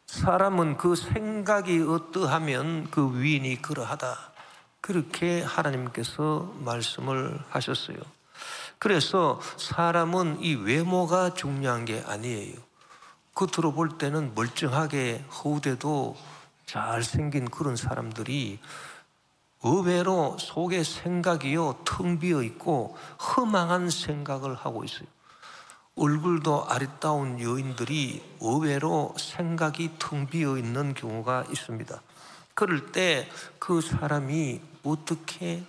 사람은 그 생각이 어떠하면 그 위인이 그러하다. 그렇게 하나님께서 말씀을 하셨어요. 그래서 사람은 이 외모가 중요한 게 아니에요. 겉으로 볼 때는 멀쩡하게 허우대도 잘생긴 그런 사람들이 의외로 속에 생각이요 텅 비어 있고 허망한 생각을 하고 있어요. 얼굴도 아리따운 여인들이 의외로 생각이 텅 비어 있는 경우가 있습니다. 그럴 때 그 사람이 어떻게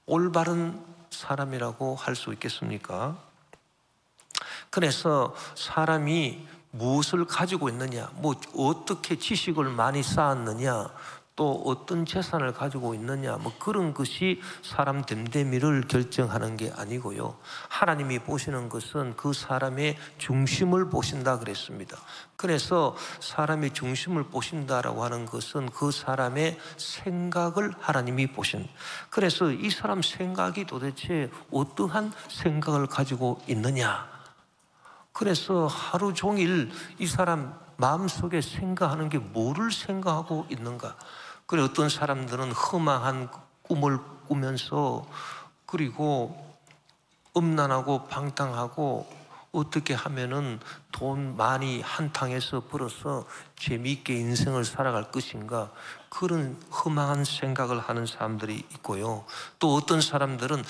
올바른 사람이라고 할 수 있겠습니까? 그래서 사람이 무엇을 가지고 있느냐, 어떻게 지식을 많이 쌓았느냐, 또 어떤 재산을 가지고 있느냐, 그런 것이 사람 됨됨이를 결정하는 게 아니고요. 하나님이 보시는 것은 그 사람의 중심을 보신다 그랬습니다. 그래서 사람의 중심을 보신다라고 하는 것은 그 사람의 생각을 하나님이 보신. 그래서 이 사람 생각이 도대체 어떠한 생각을 가지고 있느냐. 그래서 하루 종일 이 사람 마음속에 생각하는 게 뭐를 생각하고 있는가. 그래 어떤 사람들은 허망한 꿈을 꾸면서 그리고 음란하고 방탕하고 어떻게 하면은 돈 많이 한탕해서 벌어서 재미있게 인생을 살아갈 것인가, 그런 허망한 생각을 하는 사람들이 있고요. 또 어떤 사람들은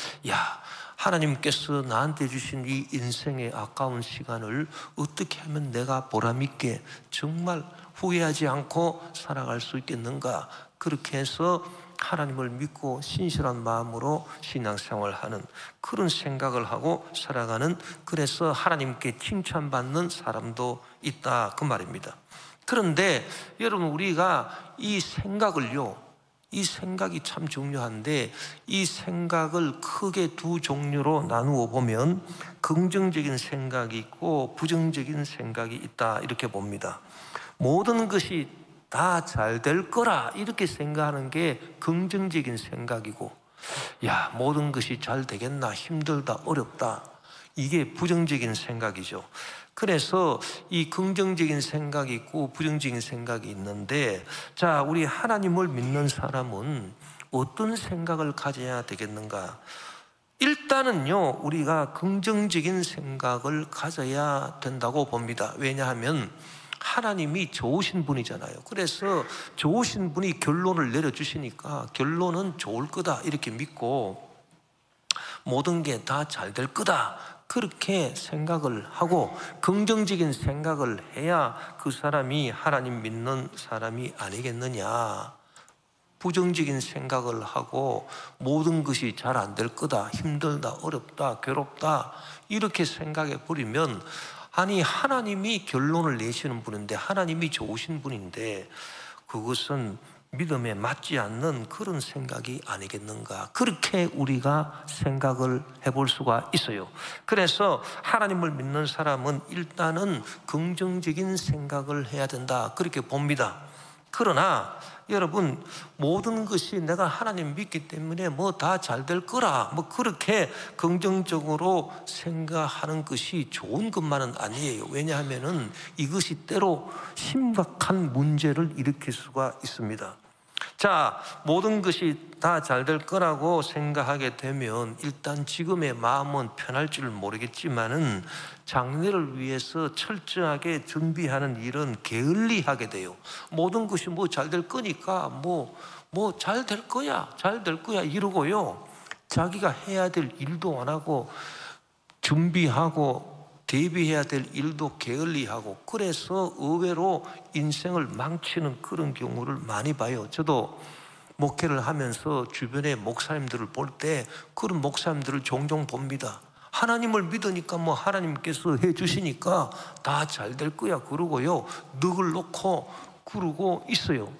하나님께서 나한테 주신 이 인생의 아까운 시간을 어떻게 하면 내가 보람있게 정말 후회하지 않고 살아갈 수 있겠는가, 그렇게 해서 하나님을 믿고 신실한 마음으로 신앙생활을 하는 그런 생각을 하고 살아가는, 그래서 하나님께 칭찬받는 사람도 있다 그 말입니다. 그런데 여러분, 우리가 이 생각을요, 이 생각이 참 중요한데 이 생각을 크게 두 종류로 나누어 보면 긍정적인 생각이 있고 부정적인 생각이 있다 이렇게 봅니다. 모든 것이 다 잘 될 거라 이렇게 생각하는 게 긍정적인 생각이고, 모든 것이 잘 되겠나, 힘들다, 어렵다, 이게 부정적인 생각이죠. 그래서 이 긍정적인 생각이 있고 부정적인 생각이 있는데, 자, 우리 하나님을 믿는 사람은 어떤 생각을 가져야 되겠는가? 일단은요, 우리가 긍정적인 생각을 가져야 된다고 봅니다. 왜냐하면 하나님이 좋으신 분이잖아요. 그래서 좋으신 분이 결론을 내려주시니까 결론은 좋을 거다 이렇게 믿고 모든 게 다 잘 될 거다 그렇게 생각을 하고 긍정적인 생각을 해야 그 사람이 하나님 믿는 사람이 아니겠느냐. 부정적인 생각을 하고 모든 것이 잘 안 될 거다, 힘들다, 어렵다, 괴롭다 이렇게 생각해 버리면, 아니 하나님이 결론을 내시는 분인데, 하나님이 좋으신 분인데 그것은 믿음에 맞지 않는 그런 생각이 아니겠는가, 그렇게 우리가 생각을 해볼 수가 있어요. 그래서 하나님을 믿는 사람은 일단은 긍정적인 생각을 해야 된다 그렇게 봅니다. 그러나 여러분, 모든 것이 내가 하나님 믿기 때문에 다 잘 될 거라 그렇게 긍정적으로 생각하는 것이 좋은 것만은 아니에요. 왜냐하면은 이것이 때로 심각한 문제를 일으킬 수가 있습니다. 자, 모든 것이 다 잘 될 거라고 생각하게 되면 일단 지금의 마음은 편할 줄 모르겠지만은 장래를 위해서 철저하게 준비하는 일은 게을리하게 돼요. 모든 것이 잘 될 거니까 잘 될 거야, 잘 될 거야 이러고요. 자기가 해야 될 일도 안 하고 준비하고 대비해야 될 일도 게을리하고, 그래서 의외로 인생을 망치는 그런 경우를 많이 봐요. 저도 목회를 하면서 주변의 목사님들을 볼 때 그런 목사님들을 종종 봅니다. 하나님을 믿으니까 하나님께서 해주시니까 다 잘 될 거야 그러고요, 넋을 놓고 그러고 있어요.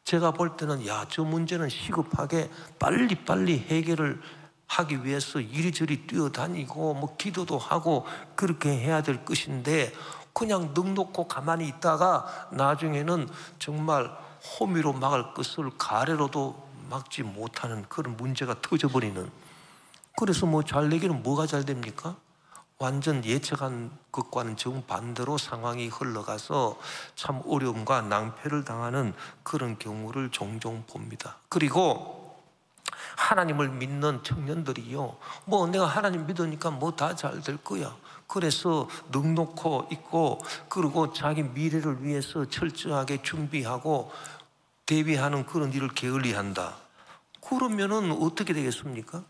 제가 볼 때는 저 문제는 시급하게 빨리빨리 해결을 하기 위해서 이리저리 뛰어다니고 기도도 하고 그렇게 해야 될 것인데, 그냥 넋 놓고 가만히 있다가 나중에는 정말 호미로 막을 것을 가래로도 막지 못하는 그런 문제가 터져버리는. 그래서 잘 되기는 뭐가 잘 됩니까? 완전 예측한 것과는 정반대로 상황이 흘러가서 참 어려움과 낭패를 당하는 그런 경우를 종종 봅니다. 그리고 하나님을 믿는 청년들이요, 뭐 내가 하나님 믿으니까 뭐 다 잘 될 거야, 그래서 넉넉히 있고, 그리고 자기 미래를 위해서 철저하게 준비하고 대비하는 그런 일을 게을리한다. 그러면은 어떻게 되겠습니까?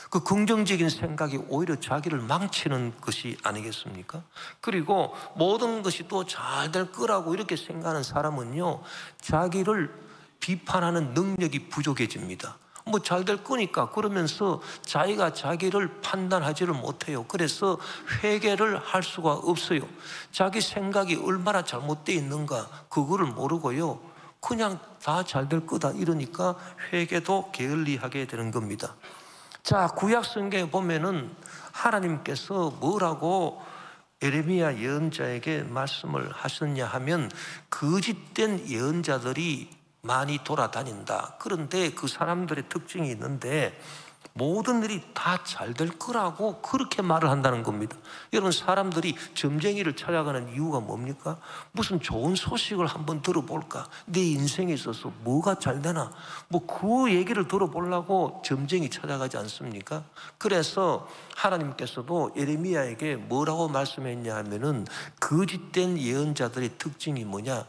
그 긍정적인 생각이 오히려 자기를 망치는 것이 아니겠습니까? 그리고 모든 것이 또 잘 될 거라고 이렇게 생각하는 사람은요, 자기를 비판하는 능력이 부족해집니다. 뭐 잘 될 거니까 그러면서 자기가 자기를 판단하지를 못해요. 그래서 회개를 할 수가 없어요. 자기 생각이 얼마나 잘못되어 있는가 그거를 모르고요, 그냥 다 잘 될 거다 이러니까 회개도 게을리하게 되는 겁니다. 자, 구약 성경에 보면은 하나님께서 뭐라고 에레미야 예언자에게 말씀을 하셨냐 하면, 거짓된 예언자들이 많이 돌아다닌다. 그런데 그 사람들의 특징이 있는데 모든 일이 다 잘 될 거라고 그렇게 말을 한다는 겁니다. 여러분, 사람들이 점쟁이를 찾아가는 이유가 뭡니까? 무슨 좋은 소식을 한번 들어볼까? 내 인생에 있어서 뭐가 잘 되나? 뭐 그 얘기를 들어보려고 점쟁이 찾아가지 않습니까? 그래서 하나님께서도 예레미야에게 뭐라고 말씀했냐 하면은, 거짓된 예언자들의 특징이 뭐냐?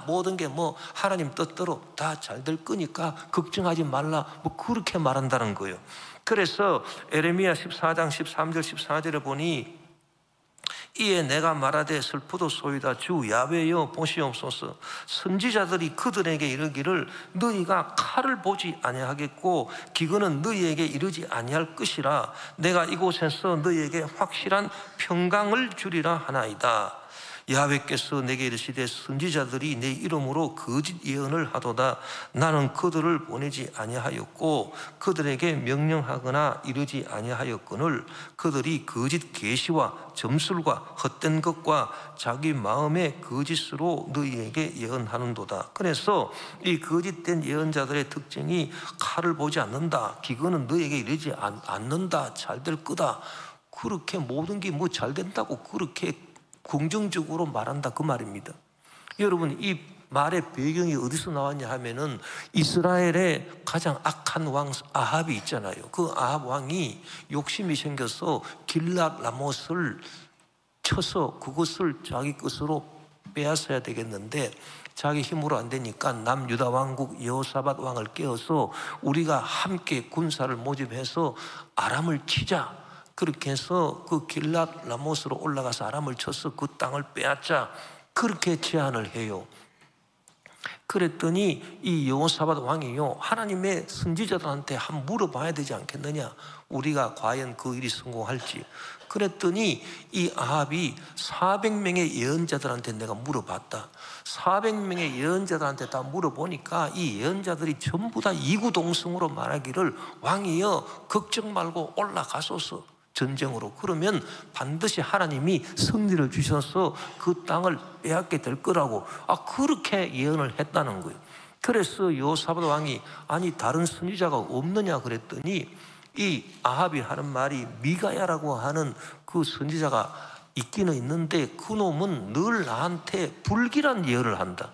모든 게 뭐 하나님 뜻대로 다 잘 될 거니까 걱정하지 말라, 뭐 그렇게 말한다는 거예요. 그래서 에레미야 14장 13절 14절에 보니, 이에 내가 말하되 슬프도소이다. 주 야훼여 보시옵소서. 선지자들이 그들에게 이르기를 너희가 칼을 보지 아니하겠고 기근은 너희에게 이르지 아니할 것이라. 내가 이곳에서 너희에게 확실한 평강을 주리라 하나이다. 야훼께서 내게 이르시되 선지자들이 내 이름으로 거짓 예언을 하도다. 나는 그들을 보내지 아니하였고 그들에게 명령하거나 이르지 아니하였거늘 그들이 거짓 계시와 점술과 헛된 것과 자기 마음의 거짓으로 너희에게 예언하는도다. 그래서 이 거짓된 예언자들의 특징이 칼을 보지 않는다, 기근은 너희에게 이르지 않는다, 잘 될 거다, 그렇게 모든 게 뭐 잘 된다고 그렇게 긍정적으로 말한다, 그 말입니다. 여러분, 이 말의 배경이 어디서 나왔냐 하면은, 이스라엘의 가장 악한 왕 아합이 있잖아요. 그 아합 왕이 욕심이 생겨서 길랏 라못을 쳐서 그것을 자기 것으로 빼앗아야 되겠는데, 자기 힘으로 안 되니까 남유다 왕국 여호사밧 왕을 깨워서 우리가 함께 군사를 모집해서 아람을 치자, 그렇게 해서 그 길랏 라못으로 올라가서 아람을 쳐서 그 땅을 빼앗자, 그렇게 제안을 해요. 그랬더니 이 여호사밧 왕이요, 하나님의 선지자들한테 한번 물어봐야 되지 않겠느냐, 우리가 과연 그 일이 성공할지. 그랬더니 이 아합이 400명의 예언자들한테 내가 물어봤다. 400명의 예언자들한테 다 물어보니까 이 예언자들이 전부 다 이구동성으로 말하기를, 왕이여 걱정 말고 올라가소서 전쟁으로. 그러면 반드시 하나님이 승리를 주셔서 그 땅을 빼앗게 될 거라고 그렇게 예언을 했다는 거예요. 그래서 여호사밧 왕이 아니 다른 선지자가 없느냐 그랬더니, 이 아합이 하는 말이 미가야라고 하는 그 선지자가 있기는 있는데 그 놈은 늘 나한테 불길한 예언을 한다.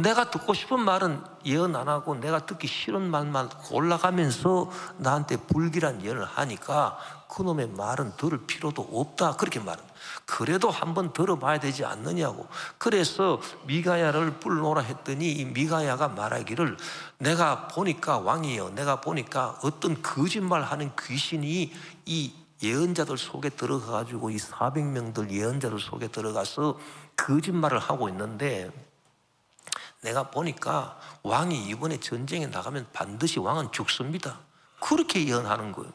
내가 듣고 싶은 말은 예언 안 하고 내가 듣기 싫은 말만 골라가면서 나한테 불길한 예언을 하니까 그놈의 말은 들을 필요도 없다, 그렇게 말합니다. 그래도 한번 들어봐야 되지 않느냐고. 그래서 미가야를 불러오라 했더니 이 미가야가 말하기를, 내가 보니까 왕이여, 내가 보니까 어떤 거짓말하는 귀신이 이 예언자들 속에 들어가가지고 이 400명들 예언자들 속에 들어가서 거짓말을 하고 있는데, 내가 보니까 왕이 이번에 전쟁에 나가면 반드시 왕은 죽습니다, 그렇게 예언하는 거예요.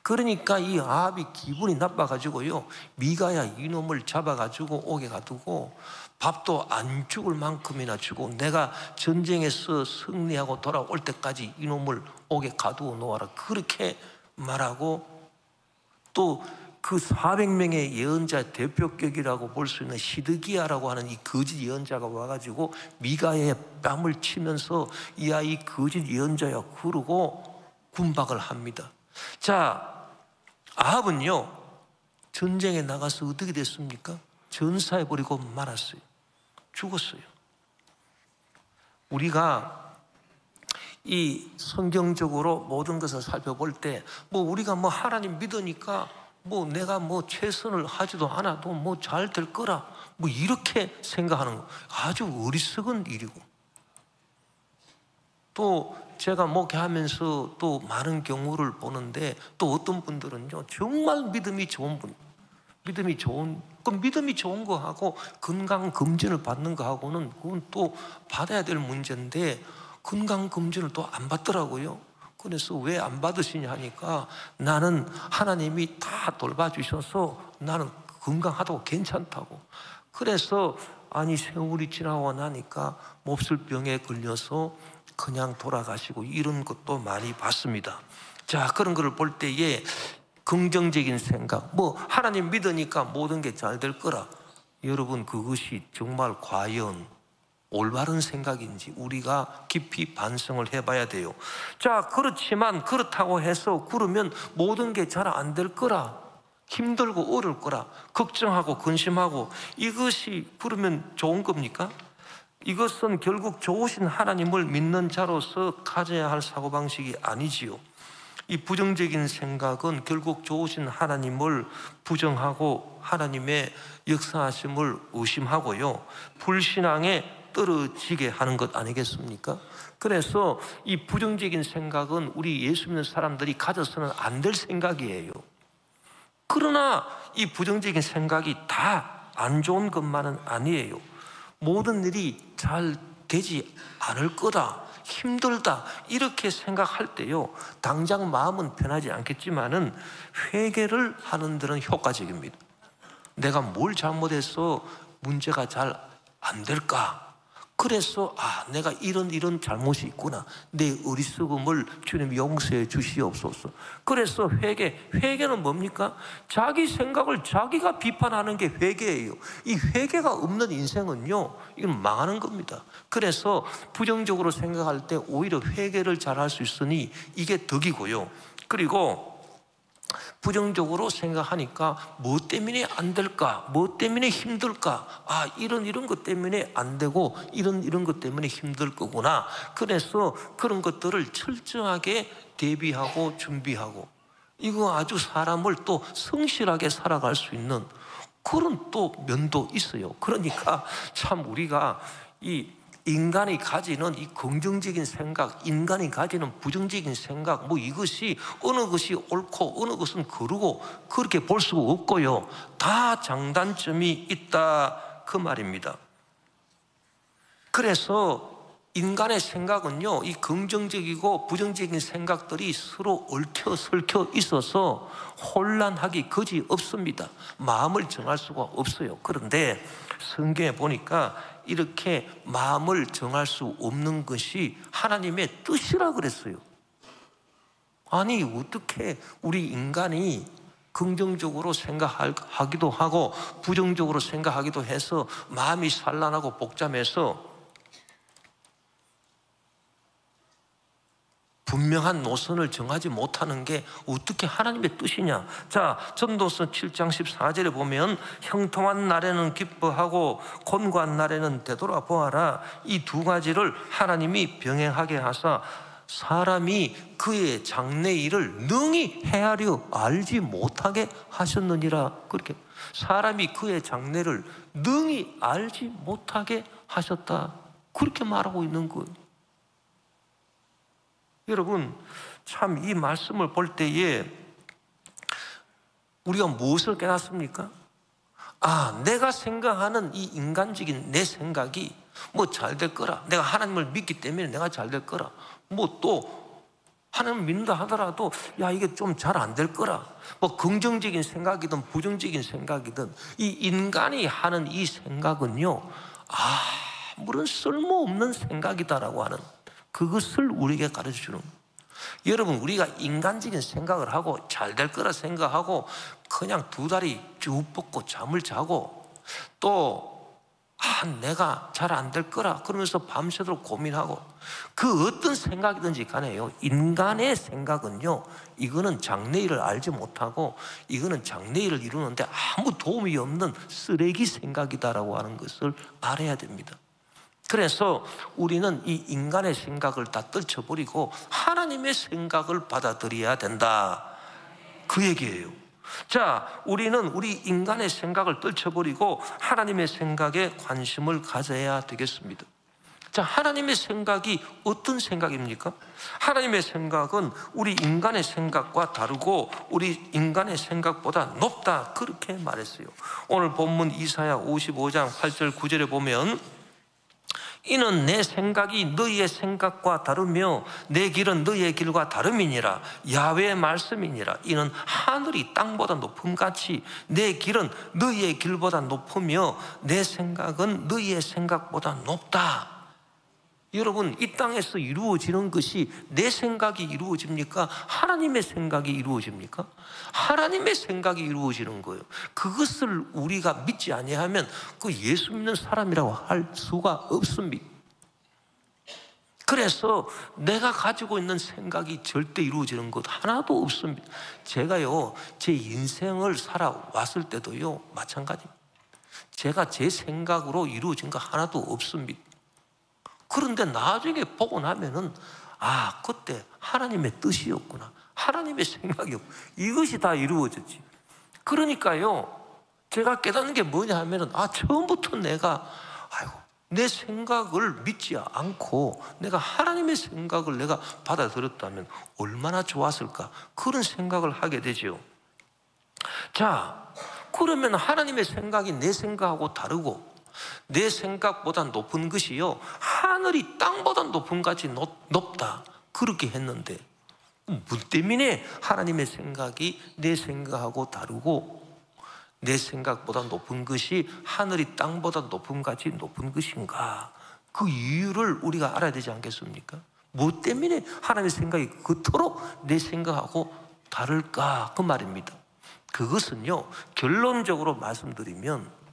그러니까 이 아합이 기분이 나빠가지고요, 미가야 이놈을 잡아가지고 옥에 가두고 밥도 안 죽을 만큼이나 주고 내가 전쟁에서 승리하고 돌아올 때까지 이놈을 옥에 가두어 놓아라, 그렇게 말하고, 또 그 400명의 예언자 대표격이라고 볼 수 있는 시드기야라고 하는 이 거짓 예언자가 와가지고 미가야의 뺨을 치면서 야, 이 거짓 예언자야 그러고 군박을 합니다. 자, 아합은요 전쟁에 나가서 어떻게 됐습니까? 전사해버리고 말았어요. 죽었어요. 우리가 이 성경적으로 모든 것을 살펴볼 때 우리가 하나님 믿으니까 내가 최선을 하지도 않아도 잘 될 거라 이렇게 생각하는 거 아주 어리석은 일이고, 또 제가 목회하면서 또 많은 경우를 보는데 또 어떤 분들은요 정말 믿음이 좋은 분, 믿음이 좋은 거하고 건강검진을 받는 거하고는 그건 또 받아야 될 문제인데 건강검진을 또 안 받더라고요. 그래서 왜 안 받으시냐 하니까 나는 하나님이 다 돌봐주셔서 나는 건강하다고 괜찮다고. 그래서 세월이 지나고 나니까 몹쓸 병에 걸려서 그냥 돌아가시고 이런 것도 많이 봤습니다. 자, 그런 거를 볼 때에 긍정적인 생각, 하나님 믿으니까 모든 게 잘 될 거라. 여러분, 그것이 정말 과연 올바른 생각인지 우리가 깊이 반성을 해봐야 돼요. 자, 그렇지만 그렇다고 해서 그러면 모든 게 잘 안 될 거라, 힘들고 어려울 거라 걱정하고 근심하고, 이것이 그러면 좋은 겁니까? 이것은 결국 좋으신 하나님을 믿는 자로서 가져야 할 사고방식이 아니지요. 이 부정적인 생각은 결국 좋으신 하나님을 부정하고 하나님의 역사하심을 의심하고요, 불신앙에 떨어지게 하는 것 아니겠습니까? 그래서 이 부정적인 생각은 우리 예수 믿는 사람들이 가져서는 안 될 생각이에요. 그러나 이 부정적인 생각이 다 안 좋은 것만은 아니에요. 모든 일이 잘 되지 않을 거다, 힘들다 이렇게 생각할 때요, 당장 마음은 편하지 않겠지만은 회개를 하는 데는 효과적입니다. 내가 뭘 잘못해서 문제가 잘 안 될까? 그래서 내가 이런 잘못이 있구나, 내 어리석음을 주님 용서해 주시옵소서. 그래서 회개는 뭡니까? 자기 생각을 자기가 비판하는 게 회개예요. 이 회개가 없는 인생은요, 이건 망하는 겁니다. 그래서 부정적으로 생각할 때 오히려 회개를 잘할 수 있으니 이게 덕이고요. 그리고 부정적으로 생각하니까 뭐 때문에 안 될까? 뭐 때문에 힘들까? 이런 것 때문에 안 되고 이런 것 때문에 힘들 거구나. 그래서 그런 것들을 철저하게 대비하고 준비하고, 이거 아주 사람을 또 성실하게 살아갈 수 있는 그런 또 면도 있어요. 그러니까 참 우리가 이 인간이 가지는 이 긍정적인 생각, 인간이 가지는 부정적인 생각, 이것이 어느 것이 옳고 어느 것은 거르고 그렇게 볼 수가 없고요, 다 장단점이 있다 그 말입니다. 그래서 인간의 생각은요, 이 긍정적이고 부정적인 생각들이 서로 얽혀 설켜 있어서 혼란하기 거지 없습니다. 마음을 정할 수가 없어요. 그런데 성경에 보니까 이렇게 마음을 정할 수 없는 것이 하나님의 뜻이라 그랬어요. 아니, 어떻게 우리 인간이 긍정적으로 생각하기도 하고 부정적으로 생각하기도 해서 마음이 산란하고 복잡해서 분명한 노선을 정하지 못하는 게 어떻게 하나님의 뜻이냐? 자, 전도서 7장 14절에 보면 형통한 날에는 기뻐하고 곤고한 날에는 되돌아보아라. 이 두 가지를 하나님이 병행하게 하사 사람이 그의 장래일을 능히 헤아려 알지 못하게 하셨느니라. 그렇게 사람이 그의 장래를 능히 알지 못하게 하셨다, 그렇게 말하고 있는 거예요. 여러분, 참 이 말씀을 볼 때에 우리가 무엇을 깨닫습니까? 내가 생각하는 이 인간적인 내 생각이 잘 될 거라, 내가 하나님을 믿기 때문에 내가 잘 될 거라, 또 하나님을 믿는다 하더라도 이게 좀 잘 안 될 거라, 긍정적인 생각이든 부정적인 생각이든 이 인간이 하는 이 생각은요, 아무런 쓸모없는 생각이다라고 하는 그것을 우리에게 가르쳐주는 거예요. 여러분, 우리가 인간적인 생각을 하고 잘 될 거라 생각하고 그냥 두 다리 쭉 뻗고 잠을 자고 또 내가 잘 안 될 거라 그러면서 밤새도록 고민하고, 그 어떤 생각이든지 간에요, 인간의 생각은요, 이거는 장래일을 알지 못하고 이거는 장래일을 이루는데 아무 도움이 없는 쓰레기 생각이다라고 하는 것을 알아야 됩니다. 그래서 우리는 이 인간의 생각을 다 떨쳐버리고 하나님의 생각을 받아들여야 된다, 그 얘기예요. 자, 우리는 우리 인간의 생각을 떨쳐버리고 하나님의 생각에 관심을 가져야 되겠습니다. 자, 하나님의 생각이 어떤 생각입니까? 하나님의 생각은 우리 인간의 생각과 다르고 우리 인간의 생각보다 높다, 그렇게 말했어요. 오늘 본문 이사야 55장 8절 9절에 보면, 이는 내 생각이 너희의 생각과 다르며 내 길은 너희의 길과 다름이니라. 야훼의 말씀이니라. 이는 하늘이 땅보다 높음같이 내 길은 너희의 길보다 높으며 내 생각은 너희의 생각보다 높다. 여러분, 이 땅에서 이루어지는 것이 내 생각이 이루어집니까? 하나님의 생각이 이루어집니까? 하나님의 생각이 이루어지는 거예요. 그것을 우리가 믿지 아니하면 그 예수 믿는 사람이라고 할 수가 없습니다. 그래서 내가 가지고 있는 생각이 절대 이루어지는 것 하나도 없습니다. 제가요, 제 인생을 살아왔을 때도요, 마찬가지입니다. 제가 제 생각으로 이루어진 거 하나도 없습니다. 그런데 나중에 보고 나면은, 아, 그때 하나님의 뜻이었구나, 하나님의 생각이었구나, 이것이 다 이루어졌지. 그러니까요, 제가 깨닫는 게 뭐냐 하면은, 아, 처음부터 내가 내 생각을 믿지 않고 내가 하나님의 생각을 내가 받아들였다면 얼마나 좋았을까, 그런 생각을 하게 되죠. 자, 그러면 하나님의 생각이 내 생각하고 다르고 내 생각보다 높은 것이요, 하늘이 땅보다 높은 같이 높다, 그렇게 했는데, 뭐 때문에 하나님의 생각이 내 생각하고 다르고 내 생각보다 높은 것이 하늘이 땅보다 높은 같이 높은 것인가? 그 이유를 우리가 알아야 되지 않겠습니까? 뭐 때문에 하나님의 생각이 그토록 내 생각하고 다를까, 그 말입니다. 그것은요, 결론적으로 말씀드리면,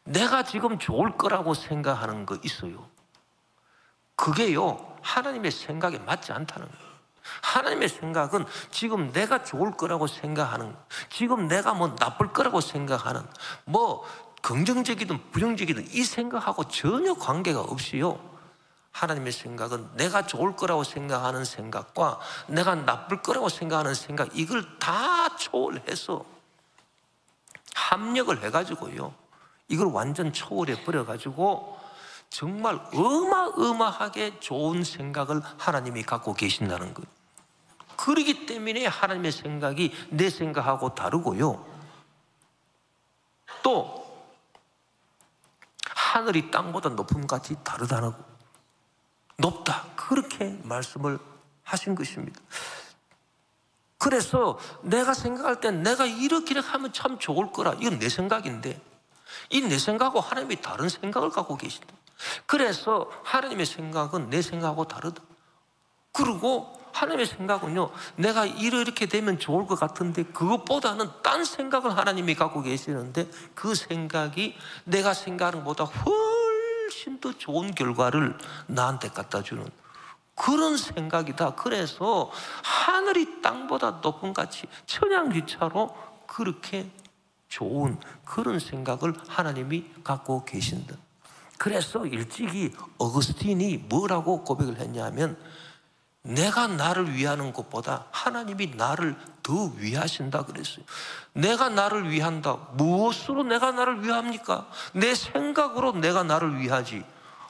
내가 지금 좋을 거라고 생각하는 거 있어요. 그게요, 하나님의 생각에 맞지 않다는 거예요. 하나님의 생각은 지금 내가 좋을 거라고 생각하는, 지금 내가 뭐 나쁠 거라고 생각하는, 뭐 긍정적이든 부정적이든 이 생각하고 전혀 관계가 없이요, 하나님의 생각은 내가 좋을 거라고 생각하는 생각과 내가 나쁠 거라고 생각하는 생각, 이걸 다 초월해서 합력을 해가지고요, 이걸 완전 초월해 버려가지고 정말 어마어마하게 좋은 생각을 하나님이 갖고 계신다는 거예요. 그렇기 때문에 하나님의 생각이 내 생각하고 다르고요, 또 하늘이 땅보다 높음같이 다르다는 거, 높다, 그렇게 말씀을 하신 것입니다. 그래서 내가 생각할 때 내가 이렇게 하면 참 좋을 거라, 이건 내 생각인데 이 내 생각하고 하나님이 다른 생각을 갖고 계신다. 그래서 하나님의 생각은 내 생각하고 다르다. 그리고 하나님의 생각은요, 내가 이렇게 되면 좋을 것 같은데 그것보다는 딴 생각을 하나님이 갖고 계시는데 그 생각이 내가 생각하는 것보다 훨씬 더 좋은 결과를 나한테 갖다 주는 그런 생각이다. 그래서 하늘이 땅보다 높은 같이 천양지차로 그렇게 좋은 그런 생각을 하나님이 갖고 계신다. 그래서 일찍이 어거스틴이 뭐라고 고백을 했냐면, 내가 나를 위하는 것보다 하나님이 나를 더 위하신다 그랬어요. 내가 나를 위한다. 무엇으로 내가 나를 위합니까? 내 생각으로 내가 나를 위하지.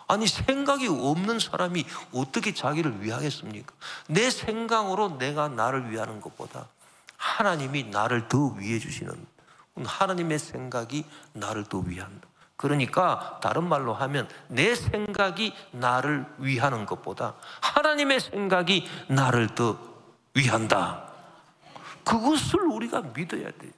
아니, 생각이 없는 사람이 어떻게 자기를 위하겠습니까? 내 생각으로 내가 나를 위하는 것보다 하나님이 나를 더 위해 주시는, 하나님의 생각이 나를 더 위한다. 그러니까 다른 말로 하면 내 생각이 나를 위하는 것보다 하나님의 생각이 나를 더 위한다. 그것을 우리가 믿어야 돼요.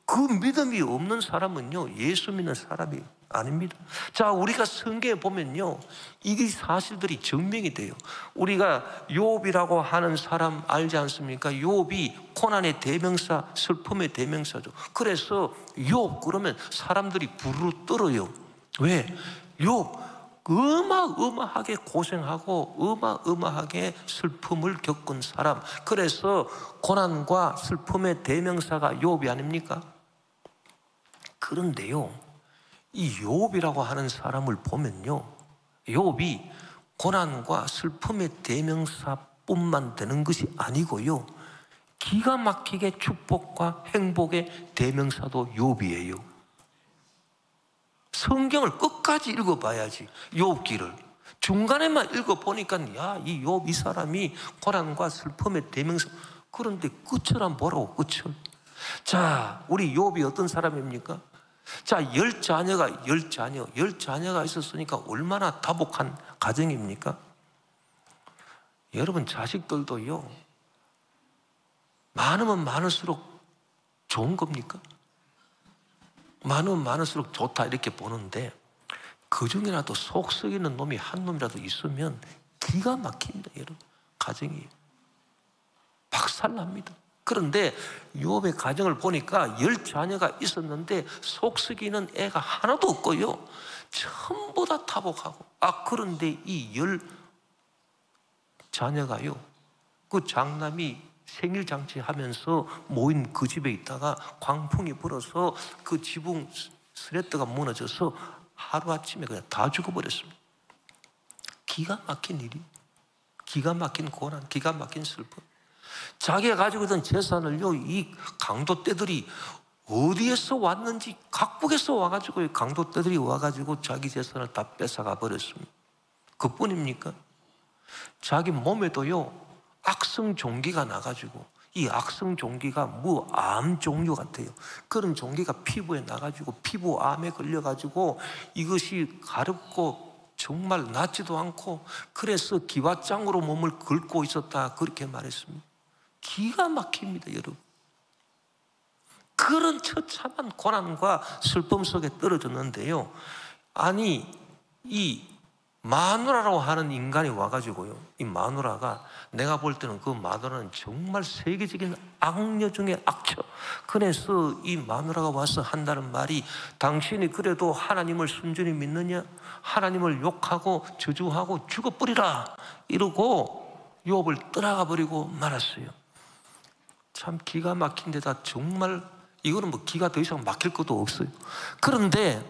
그 믿음이 없는 사람은요, 예수 믿는 사람이 아닙니다. 자, 우리가 성경에 보면요, 이 사실들이 증명이 돼요. 우리가 욥이라고 하는 사람 알지 않습니까? 욥이 고난의 대명사, 슬픔의 대명사죠. 그래서 욥 그러면 사람들이 부르르 떨어요. 왜? 욥 어마어마하게 고생하고 어마어마하게 슬픔을 겪은 사람. 그래서 고난과 슬픔의 대명사가 욥이 아닙니까? 그런데요, 이 욥이라고 하는 사람을 보면요, 욥이 고난과 슬픔의 대명사뿐만 되는 것이 아니고요, 기가 막히게 축복과 행복의 대명사도 욥이에요. 성경을 끝까지 읽어봐야지. 욥기를 중간에만 읽어보니까 야, 이 욥 이 사람이 고난과 슬픔의 대명사. 그런데 끝을 한번 보라고. 끝을. 자, 우리 욥이 어떤 사람입니까? 자, 10자녀가 있었으니까 얼마나 다복한 가정입니까? 여러분, 자식들도요, 많으면 많을수록 좋은 겁니까? 많으면 많을수록 좋다 이렇게 보는데, 그 중이라도 속 썩이는 놈이 한 놈이라도 있으면 기가 막힙니다. 여러분, 가정이 박살납니다. 그런데 욥의 가정을 보니까 10자녀가 있었는데 속 썩이는 애가 하나도 없고요, 전부 다 타복하고. 그런데 이 10자녀가요, 그 장남이 생일잔치 하면서 모인 그 집에 있다가 광풍이 불어서 그 지붕 스레트가 무너져서 하루아침에 그냥 다 죽어버렸습니다. 기가 막힌 일이, 기가 막힌 고난, 기가 막힌 슬픔. 자기가 가지고 있던 재산을요, 이 강도떼들이 어디에서 왔는지, 각국에서 와가지고 강도떼들이 와가지고 자기 재산을 다 뺏어가 버렸습니다. 그뿐입니까? 자기 몸에도요, 악성 종기가 나가지고, 이 악성 종기가 뭐 암 종류 같아요. 그런 종기가 피부에 나가지고 피부암에 걸려가지고 이것이 가렵고 정말 낫지도 않고, 그래서 기와장으로 몸을 긁고 있었다, 그렇게 말했습니다. 기가 막힙니다, 여러분. 그런 처참한 고난과 슬픔 속에 떨어졌는데요, 아니 이 마누라라고 하는 인간이 와가지고요, 이 마누라가, 내가 볼 때는 그 마누라는 정말 세계적인 악녀 중에 악녀. 그래서 이 마누라가 와서 한다는 말이, 당신이 그래도 하나님을 순전히 믿느냐? 하나님을 욕하고 저주하고 죽어버리라, 이러고 욥을 떠나가 버리고 말았어요. 참 기가 막힌 데다 정말 이거는 뭐 기가 더 이상 막힐 것도 없어요. 그런데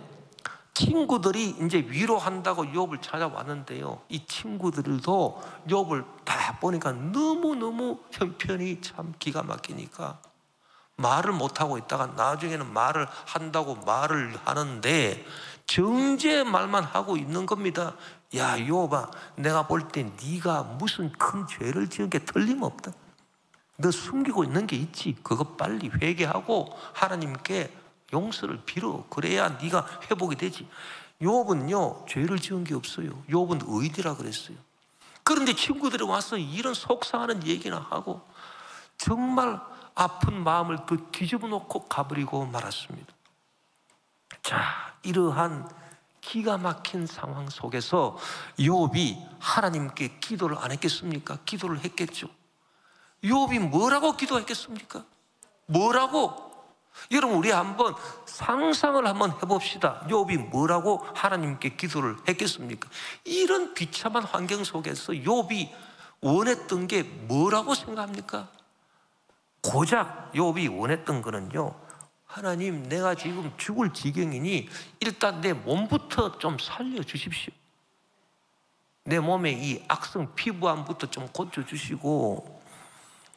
친구들이 이제 위로한다고 욥을 찾아왔는데요, 이 친구들도 욥을 다 보니까 너무너무 형편이 참 기가 막히니까 말을 못하고 있다가 나중에는 말을 한다고 말을 하는데 정죄의 말만 하고 있는 겁니다. 야, 욥아, 내가 볼 때 네가 무슨 큰 죄를 지은 게 틀림없다. 너 숨기고 있는 게 있지. 그거 빨리 회개하고 하나님께 용서를 빌어. 그래야 네가 회복이 되지. 욥은요, 죄를 지은 게 없어요. 욥은 의인이라 그랬어요. 그런데 친구들이 와서 이런 속상하는 얘기나 하고 정말 아픈 마음을 더 뒤집어 놓고 가버리고 말았습니다. 자, 이러한 기가 막힌 상황 속에서 욥이 하나님께 기도를 안 했겠습니까? 기도를 했겠죠. 욥이 뭐라고 기도했겠습니까? 뭐라고? 여러분, 우리 한번 상상을 한번 해봅시다. 욥이 뭐라고 하나님께 기도를 했겠습니까? 이런 비참한 환경 속에서 욥이 원했던 게 뭐라고 생각합니까? 고작 욥이 원했던 거는요, 하나님, 내가 지금 죽을 지경이니 일단 내 몸부터 좀 살려주십시오. 내 몸에 이 악성 피부암부터 좀 고쳐주시고,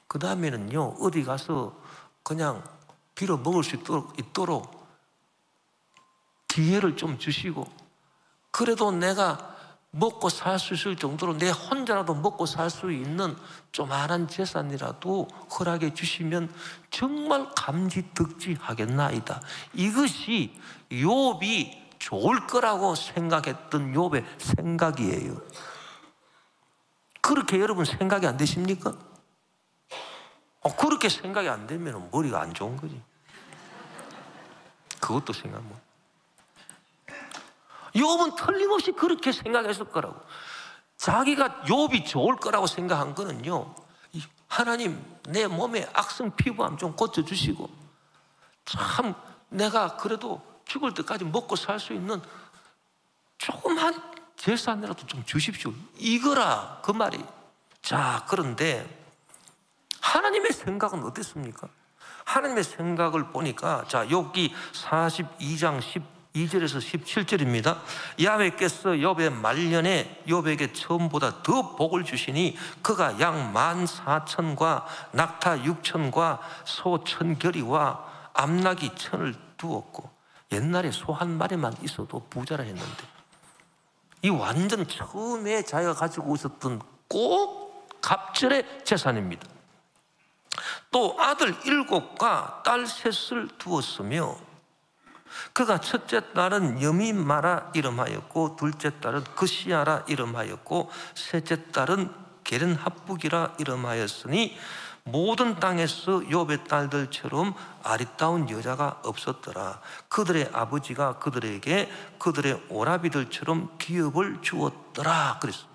그 다음에는요, 어디 가서 그냥 빌어 먹을 수 있도록 기회를 좀 주시고, 그래도 내가 먹고 살 수 있을 정도로 내 혼자라도 먹고 살 수 있는 조그마한 재산이라도 허락해 주시면 정말 감지덕지하겠나이다. 이것이 욥이 좋을 거라고 생각했던 욥의 생각이에요. 그렇게 여러분 생각이 안 되십니까? 그렇게 생각이 안 되면 머리가 안 좋은 거지. 그것도 생각 못. 욥은 틀림없이 그렇게 생각했을 거라고. 자기가 욥이 좋을 거라고 생각한 거는요, 하나님, 내 몸에 악성 피부암 좀 고쳐주시고, 참 내가 그래도 죽을 때까지 먹고 살 수 있는 조그만 재산이라도 좀 주십시오. 이거라 그 말이. 자, 그런데 하나님의 생각은 어땠습니까? 하나님의 생각을 보니까, 자, 욥기 42장 12절에서 17절입니다. 야훼께서 욥의 말년에 욥에게 처음보다 더 복을 주시니 그가 양 14,000과 낙타 6,000과 소 1,000결이와 암나귀 1,000을 두었고, 옛날에 소 한 마리만 있어도 부자라 했는데, 이 완전 처음에 자기가 가지고 있었던 꼭 갑절의 재산입니다. 또 아들 7과 딸 3을 두었으며, 그가 첫째 딸은 여미마라 이름하였고 둘째 딸은 그시아라 이름하였고 셋째 딸은 게렌합북이라 이름하였으니 모든 땅에서 욥의 딸들처럼 아리따운 여자가 없었더라. 그들의 아버지가 그들에게 그들의 오라비들처럼 기업을 주었더라 그랬습니다.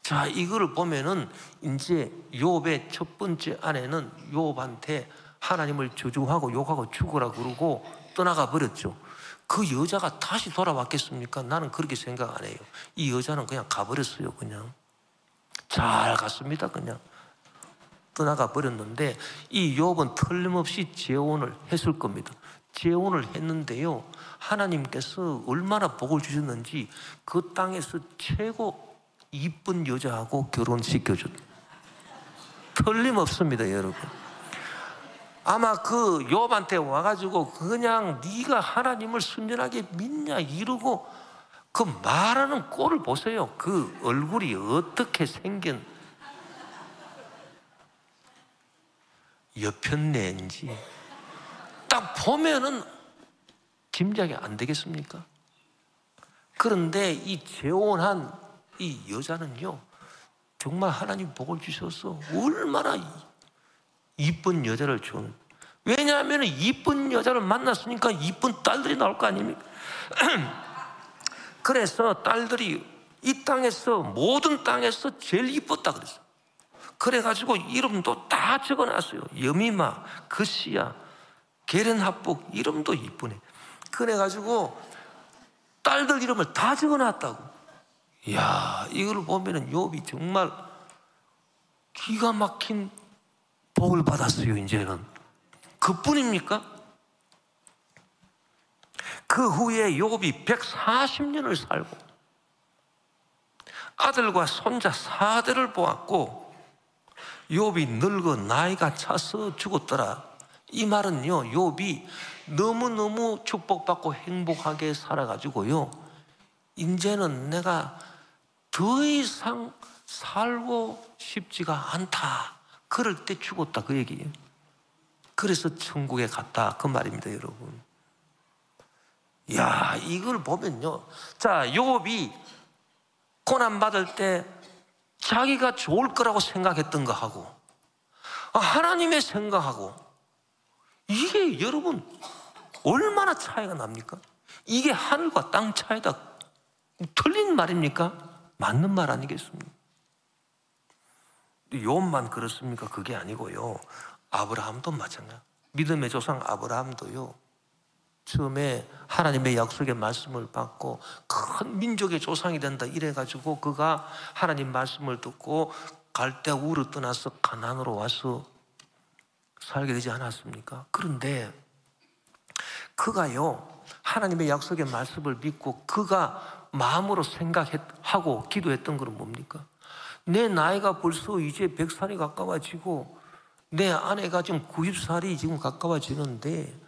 자, 이거를 보면은 이제 욥의 첫 번째 아내는 욥한테 하나님을 저주하고 욕하고 죽으라 그러고 떠나가 버렸죠. 그 여자가 다시 돌아왔겠습니까? 나는 그렇게 생각 안 해요. 이 여자는 그냥 가버렸어요. 그냥 잘 갔습니다. 그냥 떠나가 버렸는데, 이 욥은 틀림없이 재혼을 했을 겁니다. 재혼을 했는데요, 하나님께서 얼마나 복을 주셨는지 그 땅에서 최고 이쁜 여자하고 결혼시켜줬다. 틀림없습니다, 여러분. 아마 그 욥한테 와가지고 그냥 네가 하나님을 순전하게 믿냐 이러고 그 말하는 꼴을 보세요. 그 얼굴이 어떻게 생긴 여편네인지 딱 보면은 짐작이 안 되겠습니까? 그런데 이 재혼한 이 여자는요, 정말 하나님 복을 주셔서 얼마나 이쁜 여자를 주는. 왜냐하면 이쁜 여자를 만났으니까 이쁜 딸들이 나올 거 아닙니까? 그래서 딸들이 이 땅에서, 모든 땅에서 제일 이뻤다 그랬어요. 그래가지고 이름도 다 적어놨어요. 여미마, 그시야, 게렌합북, 이름도 이쁘네. 그래가지고 딸들 이름을 다 적어놨다고. 이야, 이걸 보면은 욥이 정말 기가 막힌 복을 받았어요. 이제는 그뿐입니까? 그 후에 욥이 140년을 살고 아들과 손자 4대를 보았고, 욥이 늙어 나이가 차서 죽었더라. 이 말은요, 욥이 너무너무 축복받고 행복하게 살아가지고요, 이제는 내가 더 이상 살고 싶지가 않다, 그럴 때 죽었다 그 얘기예요. 그래서 천국에 갔다 그 말입니다, 여러분. 야, 이걸 보면요, 자, 욥이 고난받을 때 자기가 좋을 거라고 생각했던 거 하고 하나님의 생각하고, 이게 여러분 얼마나 차이가 납니까? 이게 하늘과 땅 차이다. 틀린 말입니까? 맞는 말 아니겠습니까? 욥만 그렇습니까? 그게 아니고요, 아브라함도 마찬가지예요. 믿음의 조상 아브라함도요, 처음에 하나님의 약속의 말씀을 받고 큰 민족의 조상이 된다 이래가지고 그가 하나님 말씀을 듣고 갈대아 우르 떠나서 가나안으로 와서 살게 되지 않았습니까? 그런데 그가요, 하나님의 약속의 말씀을 믿고 그가 마음으로 생각하고 기도했던 것은 뭡니까? 내 나이가 벌써 이제 100살이 가까워지고 내 아내가 지금 90살이 지금 가까워지는데